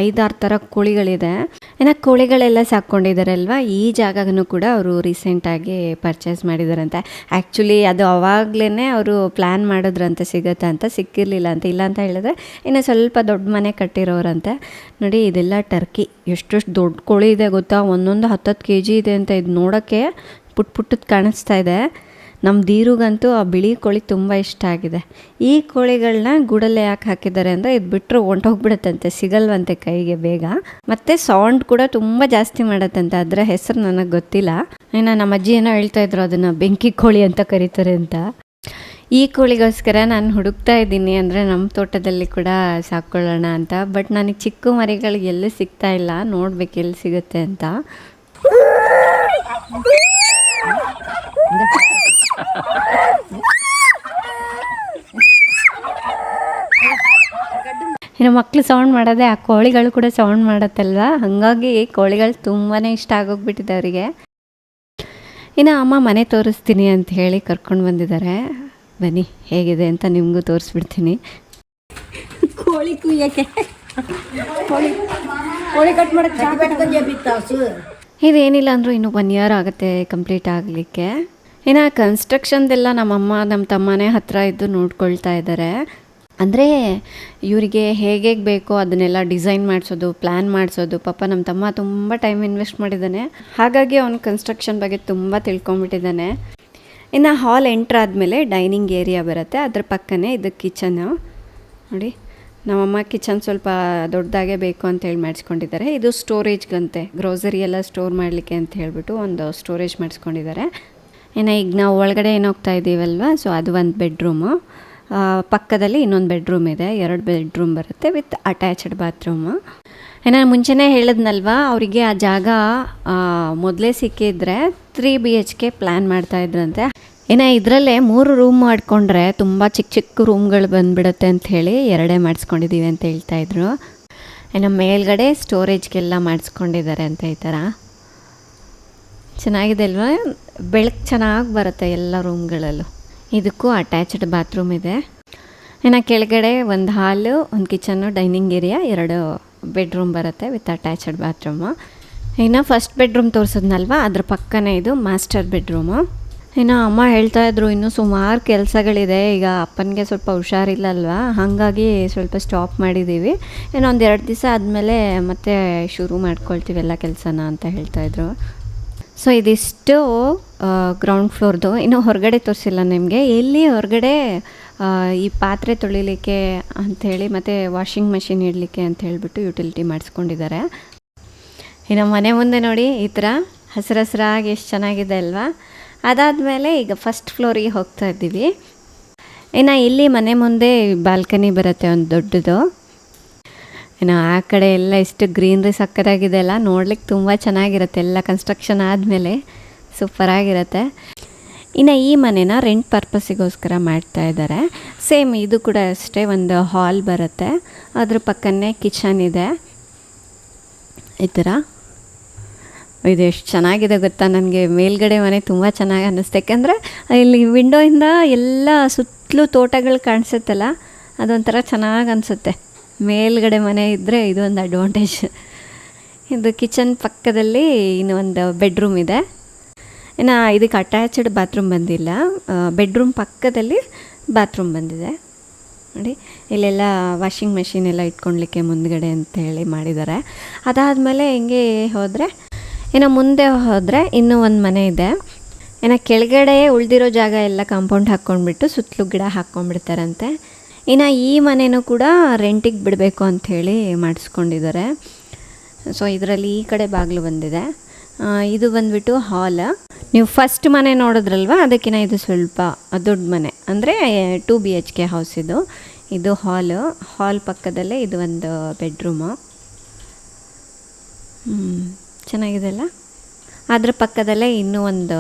5-6 ಥರ ಕೋಳಿಗಳಿದೆ. ಕೋಳಿಗಳೆಲ್ಲ ಸಾಕ್ಕೊಂಡಿದ್ದಾರಲ್ವ, ಈ ಜಾಗನೂ ಕೂಡ ಅವರು ರೀಸೆಂಟಾಗಿ ಪರ್ಚೇಸ್ ಮಾಡಿದಾರಂತೆ. ಆ್ಯಕ್ಚುಲಿ ಅದು ಅವಾಗಲೇ ಅವರು ಪ್ಲ್ಯಾನ್ ಮಾಡಿದ್ರಂತೆ ಸಿಗತ್ತೆ ಅಂತ, ಸಿಕ್ಕಿರಲಿಲ್ಲ ಅಂತ. ಇಲ್ಲ ಅಂತ ಹೇಳಿದ್ರೆ ಇನ್ನು ಸ್ವಲ್ಪ ದೊಡ್ಡ ಮನೆ ಕಟ್ಟಿರೋರಂತೆ. ನೋಡಿ ಇದೆಲ್ಲ ಟರ್ಕಿ, ಎಷ್ಟೆಷ್ಟು ದೊಡ್ಡ ಕೋಳಿ ಇದೆ ಗೊತ್ತಾ, ಒಂದೊಂದು 10 kg ಇದೆ ಅಂತ. ಇದು ನೋಡೋಕ್ಕೆ ಪುಟ್ಟದ್ದು ಕಾಣಿಸ್ತಾ ಇದೆ. ನಮ್ಮ ದೀರುಗಂತೂ ಆ ಬಿಳಿ ಕೋಳಿ ತುಂಬ ಇಷ್ಟ ಆಗಿದೆ. ಈ ಕೋಳಿಗಳನ್ನ ಗೂಡಲ್ಲೇ ಯಾಕೆ ಹಾಕಿದ್ದಾರೆ ಅಂದರೆ ಇದು ಬಿಟ್ಟರು ಹೊಂಟೋಗ್ಬಿಡುತ್ತಂತೆ, ಸಿಗಲ್ವಂತೆ ಕೈಗೆ ಬೇಗ. ಮತ್ತು ಸೌಂಡ್ ಕೂಡ ತುಂಬ ಜಾಸ್ತಿ ಮಾಡತ್ತಂತೆ, ಅದರ ಹೆಸರು ನನಗೆ ಗೊತ್ತಿಲ್ಲ. ನಮ್ಮ ಅಜ್ಜಿ ಏನೋ ಹೇಳ್ತಾ ಇದ್ರು, ಅದನ್ನು ಬೆಂಕಿ ಕೋಳಿ ಅಂತ ಕರೀತಾರೆ ಅಂತ. ಈ ಕೋಳಿಗೋಸ್ಕರ ನಾನು ಹುಡುಕ್ತಾ ಇದ್ದೀನಿ, ಅಂದರೆ ನಮ್ಮ ತೋಟದಲ್ಲಿ ಕೂಡ ಸಾಕ್ಕೊಳ್ಳೋಣ ಅಂತ. ಬಟ್ ನನಗೆ ಚಿಕ್ಕ ಮರಿಗಳಿಗೆ ಎಲ್ಲೂ ಸಿಗ್ತಾ ಇಲ್ಲ, ನೋಡ್ಬೇಕು ಎಲ್ಲಿ ಸಿಗುತ್ತೆ ಅಂತ. ಇನ್ನು ಮಕ್ಕಳು ಸೌಂಡ್ ಮಾಡೋದೆ, ಆ ಕೋಳಿಗಳು ಕೂಡ ಸೌಂಡ್ ಮಾಡತ್ತಲ್ವ, ಹಾಗಾಗಿ ಕೋಳಿಗಳು ತುಂಬಾ ಇಷ್ಟ ಆಗೋಗ್ಬಿಟ್ಟಿದೆ ಅವರಿಗೆ. ಇನ್ನು ಅಮ್ಮ ಮನೆ ತೋರಿಸ್ತೀನಿ ಅಂತ ಹೇಳಿ ಕರ್ಕೊಂಡು ಬಂದಿದ್ದಾರೆ. ಬನ್ನಿ ಹೇಗಿದೆ ಅಂತ ನಿಮಗೂ ತೋರಿಸ್ಬಿಡ್ತೀನಿ. ಕೋಳಿ ಕುಯ್ಯಕ್ಕೆ ಕೋಳಿ ಕಟ್ ಮಾಡಕ್ಕೆ ಇದೇನಿಲ್ಲ ಅಂದರೂ ಇನ್ನೂ 1 year ಆಗುತ್ತೆ ಕಂಪ್ಲೀಟ್ ಆಗಲಿಕ್ಕೆ. ಇನ್ನು ಕನ್ಸ್ಟ್ರಕ್ಷನ್ದೆಲ್ಲ ನಮ್ಮಮ್ಮ ನಮ್ಮ ತಮ್ಮನೇ ಹತ್ತಿರ ಇದ್ದು ನೋಡ್ಕೊಳ್ತಾ ಇದ್ದಾರೆ. ಅಂದರೆ ಇವರಿಗೆ ಹೇಗೆ ಬೇಕೋ ಅದನ್ನೆಲ್ಲ ಡಿಸೈನ್ ಮಾಡಿಸೋದು, ಪ್ಲ್ಯಾನ್ ಮಾಡಿಸೋದು. ಪಾಪ ನಮ್ಮ ತಮ್ಮ ತುಂಬ ಟೈಮ್ ಇನ್ವೆಸ್ಟ್ ಮಾಡಿದ್ದಾನೆ, ಹಾಗಾಗಿ ಅವನು ಕನ್ಸ್ಟ್ರಕ್ಷನ್ ಬಗ್ಗೆ ತುಂಬ ತಿಳ್ಕೊಂಬಿಟ್ಟಿದ್ದಾನೆ. ಇನ್ನು ಹಾಲ್ ಎಂಟ್ರ್ ಆದಮೇಲೆ ಡೈನಿಂಗ್ ಏರಿಯಾ ಬರುತ್ತೆ, ಅದ್ರ ಪಕ್ಕನೇ ಇದು ಕಿಚನ್ನು. ನೋಡಿ ನಮ್ಮಮ್ಮ ಕಿಚನ್ ಸ್ವಲ್ಪ ದೊಡ್ಡದಾಗೆ ಬೇಕು ಅಂತೇಳಿ ಮಾಡಿಸ್ಕೊಂಡಿದ್ದಾರೆ. ಇದು ಸ್ಟೋರೇಜ್ಗಂತೆ, ಗ್ರೋಸರಿ ಎಲ್ಲ ಸ್ಟೋರ್ ಮಾಡಲಿಕ್ಕೆ ಅಂತ ಹೇಳಿಬಿಟ್ಟು ಒಂದು ಸ್ಟೋರೇಜ್ ಮಾಡಿಸ್ಕೊಂಡಿದ್ದಾರೆ. ಇನ್ನು ಈಗ ನಾವು ಒಳಗಡೆ ಏನು ಹೋಗ್ತಾ ಇದ್ದೀವಲ್ವ, ಸೊ ಅದು ಒಂದು ಬೆಡ್ರೂಮು. ಪಕ್ಕದಲ್ಲಿ ಇನ್ನೊಂದು ಬೆಡ್ರೂಮ್ ಇದೆ, 2 ಬೆಡ್ರೂಮ್ ಬರುತ್ತೆ ವಿತ್ ಅಟ್ಯಾಚ್ಡ್ ಬಾತ್ರೂಮು. ನಾನು ಮುಂಚೆನೇ ಹೇಳಿದ್ನಲ್ವ, ಅವರಿಗೆ ಆ ಜಾಗ ಮೊದಲೇ ಸಿಕ್ಕಿದ್ರೆ 3 BHK ಪ್ಲ್ಯಾನ್ ಮಾಡ್ತಾಯಿದ್ರಂತೆ. ಇನ್ನು ಇದರಲ್ಲೇ 3 ರೂಮ್ ಮಾಡಿಕೊಂಡ್ರೆ ತುಂಬ ಚಿಕ್ಕ ಚಿಕ್ಕ ರೂಮ್ಗಳು ಬಂದುಬಿಡುತ್ತೆ ಅಂಥೇಳಿ 2 ಮಾಡಿಸ್ಕೊಂಡಿದ್ದೀವಿ ಅಂತ ಹೇಳ್ತಾಯಿದ್ರು. ಇನ್ನು ಮೇಲ್ಗಡೆ ಸ್ಟೋರೇಜ್ಗೆಲ್ಲ ಮಾಡಿಸ್ಕೊಂಡಿದ್ದಾರೆ ಅಂತ. ಈ ಥರ ಚೆನ್ನಾಗಿದೆ ಅಲ್ವಾ, ಬೆಳಕು ಚೆನ್ನಾಗಿ ಬರುತ್ತೆ ಎಲ್ಲ ರೂಮ್ಗಳಲ್ಲೂ. ಇದಕ್ಕೂ ಅಟ್ಯಾಚ್ಡ್ ಬಾತ್ರೂಮ್ ಇದೆ. ಇನ್ನು ಕೆಳಗಡೆ ಒಂದು ಹಾಲು, ಒಂದು ಕಿಚನ್ನು, ಡೈನಿಂಗ್ ಏರಿಯಾ, 2 ಬೆಡ್ರೂಮ್ ಬರುತ್ತೆ ವಿತ್ ಅಟ್ಯಾಚ್ಡ್ ಬಾತ್ರೂಮು. ಇನ್ನು ಫಸ್ಟ್ ಬೆಡ್ರೂಮ್ ತೋರಿಸಿದ್ನಲ್ವ, ಅದ್ರ ಪಕ್ಕನೇ ಇದು ಮಾಸ್ಟರ್ ಬೆಡ್ರೂಮು. ಇನ್ನು ಅಮ್ಮ ಹೇಳ್ತಾಯಿದ್ರು ಇನ್ನೂ ಸುಮಾರು ಕೆಲಸಗಳಿದೆ, ಈಗ ಅಪ್ಪನಿಗೆ ಸ್ವಲ್ಪ ಹುಷಾರಿಲ್ಲಲ್ವ, ಹಾಗಾಗಿ ಸ್ವಲ್ಪ ಸ್ಟಾಪ್ ಮಾಡಿದ್ದೀವಿ. ಇನ್ನೊಂದು 2 ದಿವಸ ಆದಮೇಲೆ ಮತ್ತೆ ಶುರು ಮಾಡ್ಕೊಳ್ತೀವಿ ಎಲ್ಲ ಕೆಲಸನ ಅಂತ ಹೇಳ್ತಾಯಿದ್ರು. ಸೊ ಇದಿಷ್ಟು ಗ್ರೌಂಡ್ ಫ್ಲೋರ್ದು. ಇನ್ನು ಹೊರಗಡೆ ತೋರಿಸಿಲ್ಲ ನಿಮಗೆ. ಇಲ್ಲಿ ಹೊರಗಡೆ ಈ ಪಾತ್ರೆ ತೊಳಿಲಿಕ್ಕೆ ಅಂಥೇಳಿ ಮತ್ತು ವಾಷಿಂಗ್ ಮೆಷಿನ್ ಇಡಲಿಕ್ಕೆ ಅಂತ ಹೇಳಿಬಿಟ್ಟು ಯುಟಿಲಿಟಿ ಮಾಡಿಸ್ಕೊಂಡಿದ್ದಾರೆ. ಇನ್ನು ಮನೆ ಮುಂದೆ ನೋಡಿ ಈ ಥರ ಹಸಿರಾಗಿ ಎಷ್ಟು ಚೆನ್ನಾಗಿದೆ ಅಲ್ವಾ. ಅದಾದಮೇಲೆ ಈಗ ಫಸ್ಟ್ ಫ್ಲೋರಿಗೆ ಹೋಗ್ತಾ ಇದ್ದೀವಿ. ಇನ್ನು ಇಲ್ಲಿ ಮನೆ ಮುಂದೆ ಬಾಲ್ಕನಿ ಬರುತ್ತೆ ಒಂದು ದೊಡ್ಡದು. ಇನ್ನು ಆ ಕಡೆ ಎಲ್ಲ ಎಷ್ಟು ಗ್ರೀನ್ರಿ ಸಕ್ಕತ್ತಾಗಿದೆ ಅಲ್ಲ, ನೋಡ್ಲಿಕ್ಕೆ ತುಂಬ ಚೆನ್ನಾಗಿರುತ್ತೆ. ಎಲ್ಲ ಕನ್ಸ್ಟ್ರಕ್ಷನ್ ಆದಮೇಲೆ ಸೂಪರಾಗಿರುತ್ತೆ. ಇನ್ನು ಈ ಮನೆನ ರೆಂಟ್ ಪರ್ಪಸ್ಸಿಗೋಸ್ಕರ ಮಾಡ್ತಾ ಇದ್ದಾರೆ. ಸೇಮ್ ಇದು ಕೂಡ ಅಷ್ಟೇ, ಒಂದು ಹಾಲ್ ಬರುತ್ತೆ, ಅದ್ರ ಪಕ್ಕನೇ ಕಿಚನ್ ಇದೆ. ಈ ಥರ ಇದು ಎಷ್ಟು ಚೆನ್ನಾಗಿದೆ ಗೊತ್ತಾ, ನನಗೆ ಮೇಲ್ಗಡೆ ಮನೆ ತುಂಬ ಚೆನ್ನಾಗಿ ಅನ್ನಿಸ್ತು. ಯಾಕೆಂದರೆ ಇಲ್ಲಿ ವಿಂಡೋಯಿಂದ ಎಲ್ಲ ಸುತ್ತಲೂ ತೋಟಗಳು ಕಾಣಿಸುತ್ತಲ್ಲ, ಅದೊಂಥರ ಚೆನ್ನಾಗಿ ಅನಿಸುತ್ತೆ. ಮೇಲ್ಗಡೆ ಮನೆ ಇದ್ದರೆ ಇದೊಂದು ಅಡ್ವಾಂಟೇಜ್. ಇದು ಕಿಚನ್ ಪಕ್ಕದಲ್ಲಿ ಇನ್ನೊಂದು ಬೆಡ್ರೂಮ್ ಇದೆ. ಇನ್ನು ಇದಕ್ಕೆ ಅಟ್ಯಾಚ್ಡ್ ಬಾತ್ರೂಮ್ ಬಂದಿಲ್ಲ, ಬೆಡ್ರೂಮ್ ಪಕ್ಕದಲ್ಲಿ ಬಾತ್ರೂಮ್ ಬಂದಿದೆ. ನೋಡಿ ಇಲ್ಲೆಲ್ಲ ವಾಷಿಂಗ್ ಮೆಷಿನ್ ಎಲ್ಲ ಇಟ್ಕೊಳ್ಲಿಕ್ಕೆ ಮುಂದ್ಗಡೆ ಅಂತೇಳಿ ಮಾಡಿದ್ದಾರೆ. ಅದಾದಮೇಲೆ ಹಿಂಗೆ ಹೋದರೆ ಇನ್ನು ಮುಂದೆ ಹೋದರೆ ಇನ್ನೂ ಒಂದು ಮನೆ ಇದೆ. ಇನ್ನು ಕೆಳಗಡೆ ಉಳಿದಿರೋ ಜಾಗ ಎಲ್ಲ ಕಾಂಪೌಂಡ್ ಹಾಕ್ಕೊಂಡ್ಬಿಟ್ಟು ಸುತ್ತಲೂ ಗಿಡ ಹಾಕ್ಕೊಂಡ್ಬಿಡ್ತಾರಂತೆ. ಇನ್ನು ಈ ಮನೆಯೂ ಕೂಡ ರೆಂಟಿಗೆ ಬಿಡಬೇಕು ಅಂಥೇಳಿ ಮಾಡಿಸ್ಕೊಂಡಿದ್ದಾರೆ. ಸೊ ಇದರಲ್ಲಿ ಈ ಕಡೆ ಬಾಗಿಲು ಬಂದಿದೆ. ಇದು ಬಂದುಬಿಟ್ಟು ಹಾಲ್. ನೀವು ಫಸ್ಟ್ ಮನೆ ನೋಡಿದ್ರಲ್ವ, ಅದಕ್ಕಿಂತ ಇದು ಸ್ವಲ್ಪ ದೊಡ್ಡ ಮನೆ, ಅಂದರೆ 2 BHK ಹೌಸ್ ಇದು. ಇದು ಹಾಲ್ ಪಕ್ಕದಲ್ಲೇ ಇದು ಒಂದು ಬೆಡ್ರೂಮು. ಚೆನ್ನಾಗಿದೆ ಅಲ್ಲ. ಅದ್ರ ಪಕ್ಕದಲ್ಲೇ ಇನ್ನೂ ಒಂದು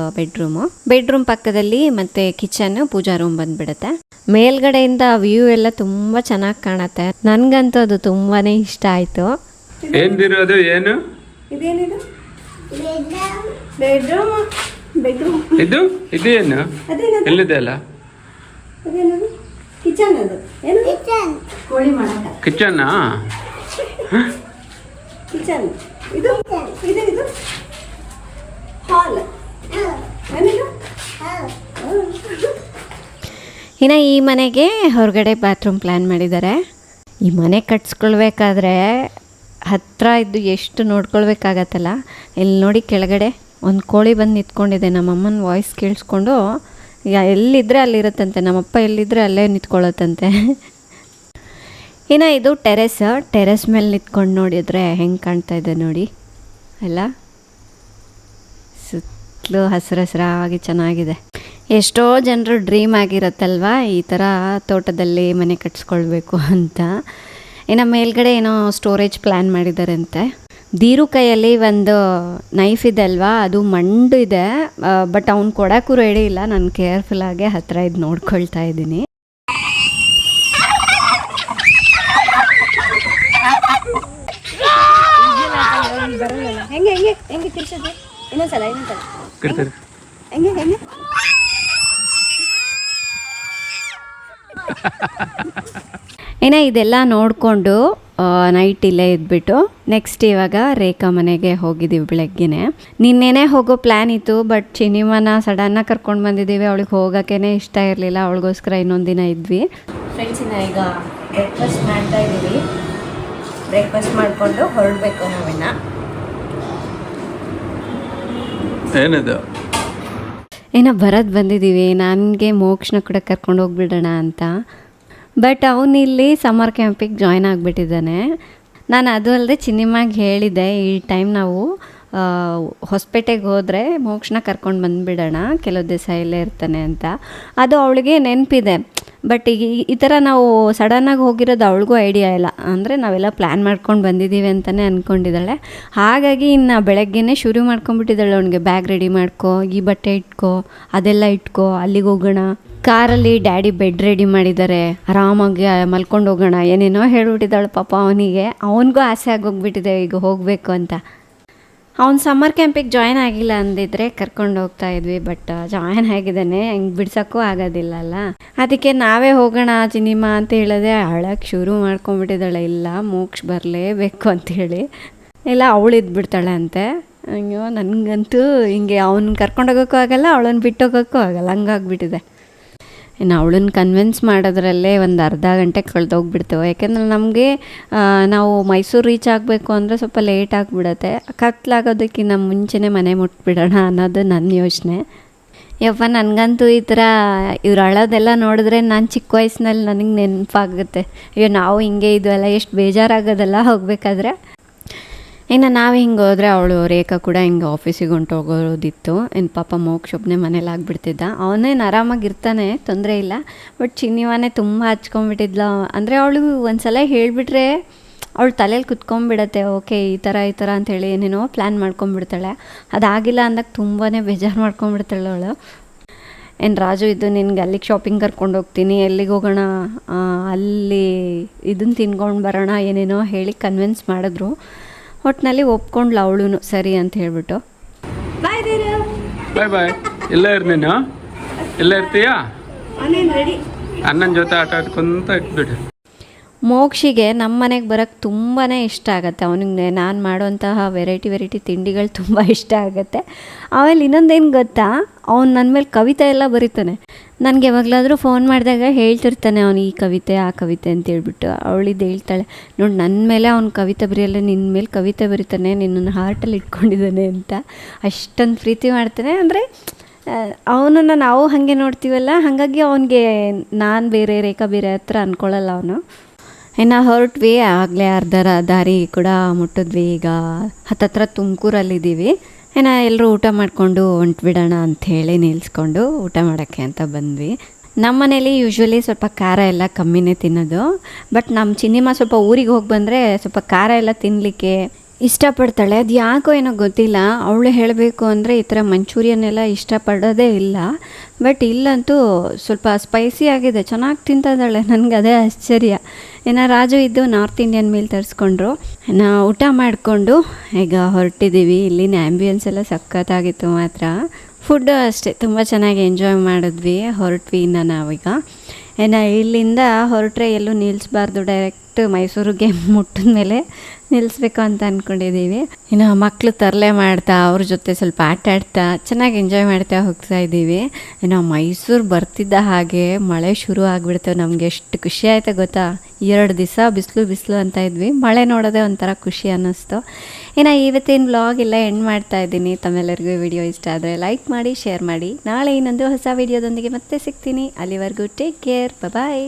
ಬೆಡ್ರೂಮ್ ಪಕ್ಕದಲ್ಲಿ ಮತ್ತು ಕಿಚನ್, ಪೂಜಾ ರೂಮ್ ಬಂದುಬಿಡುತ್ತೆ. ಮೇಲ್ಗಡೆಯಿಂದ ವ್ಯೂ ಎಲ್ಲ ತುಂಬ ಚೆನ್ನಾಗಿ ಕಾಣುತ್ತೆ. ನನಗಂತೂ ಅದು ತುಂಬಾ ಇಷ್ಟ ಆಯಿತು. ಏನಿರೋದು ಏನು ಇದೇನಿದು? ಬೆಡ್ರೂಮ್. ಇದು ಏನು ಎಲ್ಲಿದೆ ಅಲ್ಲ? ಅದೇನದು? ಕಿಚನ್. ಅದು ಏನು? ಕೋಳಿ ಮಾಡಕ ಕಿಚನ್. ಕಿಚನ್. ಇದು ಇದು ಹಾಲ್. ಏನಿದು? ಇನ್ನು ಈ ಮನೆಗೆ ಹೊರಗಡೆ ಬಾತ್ರೂಮ್ ಪ್ಲ್ಯಾನ್ ಮಾಡಿದ್ದಾರೆ. ಈ ಮನೆ ಕಟ್ಸ್ಕೊಳ್ಬೇಕಾದ್ರೆ ಹತ್ತಿರ ಇದ್ದು ಎಷ್ಟು ನೋಡ್ಕೊಳ್ಬೇಕಾಗತ್ತಲ್ಲ. ಇಲ್ಲಿ ನೋಡಿ ಕೆಳಗಡೆ ಒಂದು ಕೋಳಿ ಬಂದು ನಿಂತ್ಕೊಂಡಿದೆ. ನಮ್ಮಮ್ಮನ ವಾಯ್ಸ್ ಕೇಳಿಸ್ಕೊಂಡು ಈಗ ಎಲ್ಲಿದ್ದರೆ ಅಲ್ಲಿರುತ್ತಂತೆ, ನಮ್ಮಪ್ಪ ಎಲ್ಲಿದ್ದರೆ ಅಲ್ಲೇ ನಿಂತ್ಕೊಳ್ಳುತ್ತಂತೆ. ಇನ್ನು ಇದು ಟೆರೆಸ್ ಮೇಲೆ ನಿಂತ್ಕೊಂಡು ನೋಡಿದರೆ ಹೆಂಗೆ ಕಾಣ್ತಾ ಇದೆ ನೋಡಿ ಅಲ್ಲ. ಸುತ್ತಲೂ ಹಸಿರಾಗಿ ಚೆನ್ನಾಗಿದೆ. ಎಷ್ಟೋ ಜನರು ಡ್ರೀಮ್ ಆಗಿರುತ್ತಲ್ವ ಈ ಥರ ತೋಟದಲ್ಲಿ ಮನೆ ಕಟ್ಸ್ಕೊಳ್ಬೇಕು ಅಂತ. ಇನ್ನು ಮೇಲ್ಗಡೆ ಏನೋ ಸ್ಟೋರೇಜ್ ಪ್ಲ್ಯಾನ್ ಮಾಡಿದ್ದಾರಂತೆ. ದೀರು ಕೈಯಲ್ಲಿ ಒಂದು ನೈಫ್ ಇದೆ ಅಲ್ವಾ, ಅದು ಮಂಡು ಇದೆ. ಬಟ್ ಅವ್ನು ಕೊಡೋಕ್ಕೂ ರೆಡಿ ಇಲ್ಲ. ನಾನು ಕೇರ್ಫುಲ್ಲಾಗಿ ಹತ್ತಿರ ಇದು ನೋಡ್ಕೊಳ್ತಾ ಇದ್ದೀನಿ. ಹೆಂಗೆ ಹೆಂಗೆ ಹೆಂಗೆ ತಿರ್ಸೋದು? ಇನ್ನೊಂದ್ಸಲ ಹೆಂಗೆ ಹೆಂಗೆ ಇನ್ನು ಇದೆಲ್ಲ ನೋಡಿಕೊಂಡು ನೈಟ್ ಇಲ್ಲೇ ಇದ್ಬಿಟ್ಟು ನೆಕ್ಸ್ಟ್ ಇವಾಗ ರೇಖಾ ಮನೆಗೆ ಹೋಗಿದ್ದೀವಿ ಬೆಳಗ್ಗೆನೆ. ನಿನ್ನೆನೇ ಹೋಗೋ ಪ್ಲ್ಯಾನ್ ಇತ್ತು, ಬಟ್ ಚಿನಿಮನ ಸಡನ್ನಾಗಿ ಕರ್ಕೊಂಡು ಬಂದಿದ್ದೀವಿ. ಅವಳಿಗೆ ಹೋಗೋಕ್ಕೇ ಇಷ್ಟ ಇರಲಿಲ್ಲ. ಅವಳಿಗೋಸ್ಕರ ಇನ್ನೊಂದು ದಿನ ಇದ್ವಿ. ಫ್ರೆಂಡ್ಸ್, ಈಗ ಬ್ರೇಕ್ಫಾಸ್ಟ್ ಮಾಡ್ತಾ ಇದ್ದೀವಿ. ಬ್ರೇಕ್ಫಾಸ್ಟ್ ಮಾಡಿಕೊಂಡು ಹೊರಡಬೇಕು ನಾವಿನ್ನ. ಏನದು? ಏನೋ ಬಂದಿದ್ದೀವಿ. ನನಗೆ ಮೋಕ್ಷನ ಕೂಡ ಕರ್ಕೊಂಡು ಹೋಗ್ಬಿಡೋಣ ಅಂತ. ಬಟ್ ಅವನು ಇಲ್ಲಿ ಸಮ್ಮರ್ ಕ್ಯಾಂಪಿಗೆ ಜಾಯ್ನ್ ಆಗಿಬಿಟ್ಟಿದ್ದಾನೆ. ನಾನು ಅದು ಅಲ್ಲದೆ ಚಿನ್ನಿಮ್ಮಗೆ ಹೇಳಿದ್ದೆ, ಈ ಟೈಮ್ ನಾವು ಹೊಸಪೇಟೆಗೆ ಹೋದರೆ ಮೋಕ್ಷನ ಕರ್ಕೊಂಡು ಬಂದುಬಿಡೋಣ, ಕೆಲವು ದಿವಸ ಇಲ್ಲೇ ಇರ್ತಾನೆ ಅಂತ. ಅದು ಅವಳಿಗೆ ನೆನಪಿದೆ. ಬಟ್ ಈಗ ಈ ಥರ ನಾವು ಸಡನ್ನಾಗಿ ಹೋಗಿರೋದು ಅವಳಿಗೂ ಐಡಿಯಾ ಇಲ್ಲ. ಅಂದರೆ ನಾವೆಲ್ಲ ಪ್ಲ್ಯಾನ್ ಮಾಡ್ಕೊಂಡು ಬಂದಿದ್ದೀವಿ ಅಂತಲೇ ಅಂದ್ಕೊಂಡಿದ್ದಾಳೆ. ಹಾಗಾಗಿ ಇನ್ನು ಬೆಳಗ್ಗೆನೇ ಶುರು ಮಾಡ್ಕೊಂಡ್ಬಿಟ್ಟಿದ್ದಾಳೆ. ಅವನಿಗೆ ಬ್ಯಾಗ್ ರೆಡಿ ಮಾಡ್ಕೊ, ಈ ಬಟ್ಟೆ ಇಟ್ಕೊ, ಅದೆಲ್ಲ ಇಟ್ಕೊ, ಅಲ್ಲಿಗೆ ಹೋಗೋಣ. ಕಾರಲ್ಲಿ ಡ್ಯಾಡಿ ಬೆಡ್ ರೆಡಿ ಮಾಡಿದ್ದಾರೆ, ಆರಾಮಾಗಿ ಮಲ್ಕೊಂಡು ಹೋಗೋಣ, ಏನೇನೋ ಹೇಳ್ಬಿಟ್ಟಿದ್ದಾಳೆ ಪಾಪ ಅವನಿಗೆ. ಅವನಿಗೂ ಆಸೆ ಆಗೋಗ್ಬಿಟ್ಟಿದೆ ಈಗ ಹೋಗಬೇಕು ಅಂತ. ಅವ್ನು ಸಮ್ಮರ್ ಕ್ಯಾಂಪಿಗೆ ಜಾಯ್ನ್ ಆಗಿಲ್ಲ ಅಂದಿದ್ರೆ ಕರ್ಕೊಂಡು ಹೋಗ್ತಾ ಇದ್ವಿ. ಬಟ್ ಜಾಯ್ನ್ ಆಗಿದ್ದಾನೆ, ಹೆಂಗೆ ಬಿಡ್ಸೋಕ್ಕೂ ಆಗೋದಿಲ್ಲಲ್ಲ. ಅದಕ್ಕೆ ನಾವೇ ಹೋಗೋಣ ಚಿನಿಮಾ ಅಂತ ಹೇಳಿದೆ. ಅಳಕ್ಕೆ ಶುರು ಮಾಡ್ಕೊಂಡ್ಬಿಟ್ಟಿದ್ದಾಳೆ. ಇಲ್ಲ, ಮೋಕ್ಷ ಬರಲೇಬೇಕು ಅಂಥೇಳಿ. ಇಲ್ಲ, ಅವಳು ಇದ್ಬಿಡ್ತಾಳೆ ಅಂತೆ. ಅಯ್ಯೋ, ನನಗಂತೂ ಹಿಂಗೆ ಅವ್ನ ಕರ್ಕೊಂಡೋಗೋಕ್ಕೂ ಆಗಲ್ಲ, ಅವಳನ್ನು ಬಿಟ್ಟೋಗೋಕ್ಕೂ ಆಗಲ್ಲ, ಹಂಗಾಗ್ಬಿಟ್ಟಿದೆ. ಇನ್ನು ಅವಳನ್ನ ಕನ್ವಿನ್ಸ್ ಮಾಡೋದ್ರಲ್ಲೇ ಒಂದು ಅರ್ಧ ಗಂಟೆ ಕಳೆದೋಗ್ಬಿಡ್ತೇವೆ. ಯಾಕೆಂದರೆ ನಮಗೆ ನಾವು ಮೈಸೂರು ರೀಚ್ ಆಗಬೇಕು ಅಂದರೆ ಸ್ವಲ್ಪ ಲೇಟ್ ಆಗಿಬಿಡತ್ತೆ. ಕತ್ಲಾಗೋದಕ್ಕಿಂತ ಮುಂಚೆನೇ ಮನೆ ಮುಟ್ಬಿಡೋಣ ಅನ್ನೋದು ನನ್ನ ಯೋಚನೆ. ಯಪ್ಪ, ನನಗಂತೂ ಈ ಥರ ಇವ್ರು ಅಳೋದೆಲ್ಲ ನೋಡಿದ್ರೆ ನಾನು ಚಿಕ್ಕ ವಯಸ್ಸಿನಲ್ಲಿ ನನಗೆ ನೆನಪಾಗುತ್ತೆ. ಅಯ್ಯೋ, ನಾವು ಹಿಂಗೆ ಇದ್ವಲ್ಲ, ಎಷ್ಟು ಬೇಜಾರಾಗೋದಲ್ಲ ಹೋಗಬೇಕಾದ್ರೆ. ಇನ್ನು ನಾವು ಹಿಂಗೆ ಹೋದರೆ ಅವಳು ರೇಖಾ ಕೂಡ ಹಿಂಗೆ ಆಫೀಸಿಗೆ ಹೊಂಟೋಗೋದಿತ್ತು. ಇನ್ನು ಪಾಪ ಮೋಕ್ಷೊಬ್ಬನೇ ಮನೇಲಿ ಆಗಿಬಿಡ್ತಿದ್ದ. ಅವನೇನು ಆರಾಮಾಗಿರ್ತಾನೆ, ತೊಂದರೆ ಇಲ್ಲ. ಬಟ್ ಚಿನ್ನಿವಾನೇ ತುಂಬ ಹಚ್ಕೊಂಡ್ಬಿಟ್ಟಿದ್ಲು. ಅಂದರೆ ಅವಳು ಒಂದು ಸಲ ಹೇಳಿಬಿಟ್ರೆ ಅವಳು ತಲೆಯಲ್ಲಿ ಕುತ್ಕೊಂಡ್ಬಿಡತ್ತೆ. ಓಕೆ, ಈ ಥರ ಅಂಥೇಳಿ ಏನೇನೋ ಪ್ಲ್ಯಾನ್ ಮಾಡ್ಕೊಂಡ್ಬಿಡ್ತಾಳೆ. ಅದಾಗಿಲ್ಲ ಅಂದಾಗ ತುಂಬಾ ಬೇಜಾರು ಮಾಡ್ಕೊಂಡ್ಬಿಡ್ತಾಳೆ ಅವಳು. ಏನು ರಾಜು, ಇದು ನಿನ್ಗೆ ಅಲ್ಲಿಗೆ ಶಾಪಿಂಗ್ ಕರ್ಕೊಂಡು ಹೋಗ್ತೀನಿ, ಎಲ್ಲಿಗೆ ಹೋಗೋಣ, ಅಲ್ಲಿ ಇದನ್ನು ತಿನ್ಕೊಂಡು ಬರೋಣ, ಏನೇನೋ ಹೇಳಿ ಕನ್ವಿನ್ಸ್ ಮಾಡಿದ್ರು. ಒಟ್ಟಿನಲ್ಲಿ ಒಪ್ಕೊಂಡ್ಲು ಅವಳು ಸರಿ ಅಂತ ಹೇಳ್ಬಿಟ್ಟು. ಬಾಯ್ ಬಾಯ್. ಎಲ್ಲ ನೀನು ಎಲ್ಲ ಇರ್ತೀಯಾ? ಅಣ್ಣನ ಜೊತೆ ಆಟ ಆಡ್ಕೊಂತ ಇಟ್ಬಿಡು. ಮೋಕ್ಷಿಗೆ ನಮ್ಮ ಮನೆಗೆ ಬರೋಕ್ಕೆ ತುಂಬಾ ಇಷ್ಟ ಆಗುತ್ತೆ. ಅವನಿಗೆ ನಾನು ಮಾಡುವಂತಹ ವೆರೈಟಿ ತಿಂಡಿಗಳು ತುಂಬ ಇಷ್ಟ ಆಗುತ್ತೆ. ಆಮೇಲೆ ಇನ್ನೊಂದೇನು ಗೊತ್ತಾ, ಅವ್ನು ನನ್ನ ಮೇಲೆ ಕವಿತೆ ಎಲ್ಲ ಬರೀತಾನೆ. ನನಗೆ ಯಾವಾಗಲಾದರೂ ಫೋನ್ ಮಾಡಿದಾಗ ಹೇಳ್ತಿರ್ತಾನೆ ಅವನು ಈ ಕವಿತೆ ಆ ಕವಿತೆ ಅಂತೇಳ್ಬಿಟ್ಟು. ಅವಳಿದ್ದು ಹೇಳ್ತಾಳೆ, ನೋಡಿ ನನ್ನ ಮೇಲೆ ಅವ್ನು ಕವಿತೆ ಬರೆಯಲ್ಲ, ನಿನ್ನ ಮೇಲೆ ಕವಿತೆ ಬರೀತಾನೆ, ನಿನ್ನನ್ನು ಹಾರ್ಟಲ್ಲಿ ಇಟ್ಕೊಂಡಿದ್ದಾನೆ ಅಂತ. ಅಷ್ಟೊಂದು ಪ್ರೀತಿ ಮಾಡ್ತಾನೆ. ಅಂದರೆ ಅವನನ್ನು ನಾವು ಹಾಗೆ ನೋಡ್ತೀವಲ್ಲ, ಹಾಗಾಗಿ ಅವನಿಗೆ ನಾನು ಬೇರೆ ರೇಖಾ ಬೇರೆ ಹತ್ರ ಅಂದ್ಕೊಳ್ಳಲ್ಲ ಅವನು. ಇನ್ನು ಹೊರಟ್ವಿ, ಆಗಲೇ ಅರ್ಧ ದಾರಿ ಕೂಡ ಮುಟ್ಟಿದ್ವಿ. ಈಗ ಹತ್ತತ್ರ ತುಮಕೂರಲ್ಲಿದ್ದೀವಿ. ಇನ್ನು ಎಲ್ಲರೂ ಊಟ ಮಾಡಿಕೊಂಡು ಹೊಂಟ್ಬಿಡೋಣ ಅಂಥೇಳಿ ನಿಲ್ಲಿಸ್ಕೊಂಡು ಊಟ ಮಾಡೋಕ್ಕೆ ಅಂತ ಬಂದ್ವಿ. ನಮ್ಮ ಮನೇಲಿ ಯೂಶ್ವಲಿ ಸ್ವಲ್ಪ ಖಾರ ಎಲ್ಲ ಕಮ್ಮಿನೇ ತಿನ್ನೋದು. ಬಟ್ ನಮ್ಮ ಚಿನ್ನಿಮ್ಮ ಸ್ವಲ್ಪ ಊರಿಗೆ ಹೋಗಿ ಬಂದರೆ ಸ್ವಲ್ಪ ಖಾರ ಎಲ್ಲ ತಿನ್ನಲಿಕ್ಕೆ ಇಷ್ಟಪಡ್ತಾಳೆ. ಅದು ಯಾಕೋ ಏನೋ ಗೊತ್ತಿಲ್ಲ. ಅವಳು ಹೇಳಬೇಕು ಅಂದರೆ ಈ ಥರ ಮಂಚೂರಿಯನ್ ಎಲ್ಲ ಇಷ್ಟಪಡೋದೇ ಇಲ್ಲ. ಬಟ್ ಇಲ್ಲಂತೂ ಸ್ವಲ್ಪ ಸ್ಪೈಸಿ ಆಗಿದೆ, ಚೆನ್ನಾಗಿ ತಿಂತಿದ್ದಾಳೆ. ನನಗೆ ಅದೇ ಆಶ್ಚರ್ಯ. ಇನ್ನು ರಾಜು ಇದ್ದು ನಾರ್ತ್ ಇಂಡಿಯನ್ ಮೀಲ್ ತರಿಸ್ಕೊಂಡ್ರು. ನಾವು ಊಟ ಮಾಡಿಕೊಂಡು ಈಗ ಹೊರಟಿದ್ದೀವಿ. ಇಲ್ಲಿನ ಆ್ಯಂಬಿಯನ್ಸ್ ಎಲ್ಲ ಸಖತ್ತಾಗಿತ್ತು ಮಾತ್ರ. ಫುಡ್ಡು ಅಷ್ಟೇ ತುಂಬ ಚೆನ್ನಾಗಿ ಎಂಜಾಯ್ ಮಾಡಿದ್ವಿ. ಹೊರಟ್ವಿ ಇನ್ನು ನಾವೀಗ. ಇನ್ನು ಇಲ್ಲಿಂದ ಹೊರಟ್ರೆ ಎಲ್ಲೂ ನಿಲ್ಲಿಸ್ಬಾರ್ದು, ಡೈರೆಕ್ಟ್ ಮೈಸೂರಿಗೆ ಮುಟ್ಟಿದ ಮೇಲೆ ನಿಲ್ಲಿಸ್ಬೇಕು ಅಂತ ಅಂದ್ಕೊಂಡಿದ್ದೀವಿ. ಇನ್ನು ಮಕ್ಕಳು ತರಲೆ ಮಾಡ್ತಾ ಅವ್ರ ಜೊತೆ ಸ್ವಲ್ಪ ಆಟ ಆಡ್ತಾ ಚೆನ್ನಾಗಿ ಎಂಜಾಯ್ ಮಾಡ್ತಾ ಹೋಗ್ತಾ ಇದ್ದೀವಿ. ಇನ್ನು ಮೈಸೂರು ಬರ್ತಿದ್ದ ಹಾಗೆ ಮಳೆ ಶುರು ಆಗಿಬಿಡ್ತು. ನಮಗೆ ಎಷ್ಟು ಖುಷಿ ಆಯಿತು ಗೊತ್ತಾ. 2 ದಿವಸ ಬಿಸಿಲು ಅಂತ ಇದ್ವಿ. ಮಳೆ ನೋಡೋದೇ ಒಂಥರ ಖುಷಿ ಅನ್ನಿಸ್ತು. ಇನ್ನು ಇವತ್ತಿನ ವ್ಲಾಗ್ ಎಲ್ಲ ಎಂಡ್ ಮಾಡ್ತಾ ಇದ್ದೀನಿ. ತಮ್ಮೆಲ್ಲರಿಗೂ ವಿಡಿಯೋ ಇಷ್ಟ ಆದರೆ ಲೈಕ್ ಮಾಡಿ, ಶೇರ್ ಮಾಡಿ. ನಾಳೆ ಇನ್ನೊಂದು ಹೊಸ ವಿಡಿಯೋದೊಂದಿಗೆ ಮತ್ತೆ ಸಿಗ್ತೀನಿ. ಅಲ್ಲಿವರೆಗೂ ಟೇಕ್ ಕೇರ್, ಬಾಯ್.